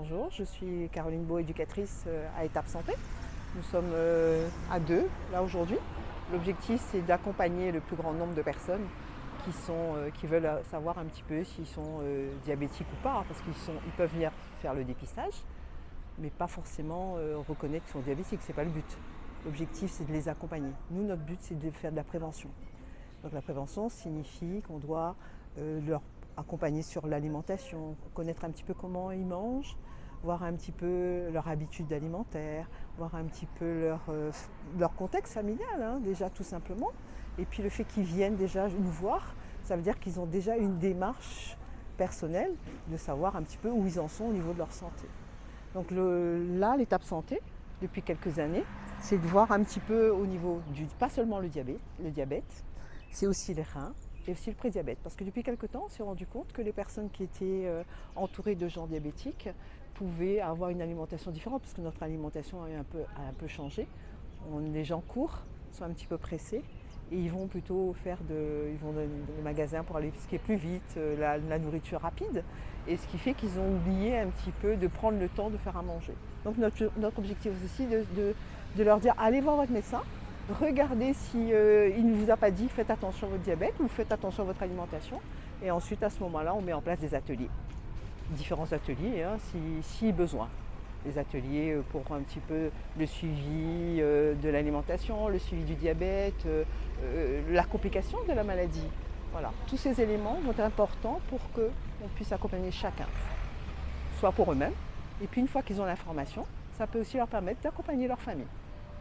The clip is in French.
bonjour, je suis Caroline Beau, éducatrice à Étape Santé. Nous sommes à deux là aujourd'hui. L'objectif c'est d'accompagner le plus grand nombre de personnes qui veulent savoir un petit peu s'ils sont diabétiques ou pas, parce qu'ils peuvent venir faire le dépistage, mais pas forcément reconnaître qu'ils sont diabétiques, ce n'est pas le but. L'objectif c'est de les accompagner. Nous, notre but c'est de faire de la prévention. Donc la prévention signifie qu'on doit leur accompagner sur l'alimentation, connaître un petit peu comment ils mangent, voir un petit peu leur habitude alimentaire, voir un petit peu leur contexte familial, hein, déjà tout simplement. Et puis le fait qu'ils viennent déjà nous voir, ça veut dire qu'ils ont déjà une démarche personnelle de savoir un petit peu où ils en sont au niveau de leur santé. Donc là, l'étape santé, depuis quelques années, c'est de voir un petit peu au niveau pas seulement le diabète, c'est aussi les reins et aussi le prédiabète. Parce que depuis quelque temps, on s'est rendu compte que les personnes qui étaient entourées de gens diabétiques pouvaient avoir une alimentation différente, parce que notre alimentation a un peu changé. Les gens courent, sont un petit peu pressés, et ils vont plutôt ils vont dans les magasins pour aller ce qui est plus vite, la nourriture rapide, et ce qui fait qu'ils ont oublié un petit peu de prendre le temps de faire à manger. Donc notre objectif aussi de leur dire allez voir votre médecin, regardez si il ne vous a pas dit faites attention à votre diabète ou faites attention à votre alimentation, et ensuite à ce moment-là on met en place des ateliers, différents ateliers hein, si besoin. Des ateliers pour un petit peu le suivi de l'alimentation, le suivi du diabète, la complication de la maladie. Voilà, tous ces éléments vont être importants pour qu'on puisse accompagner chacun, soit pour eux-mêmes, et puis une fois qu'ils ont l'information, ça peut aussi leur permettre d'accompagner leur famille.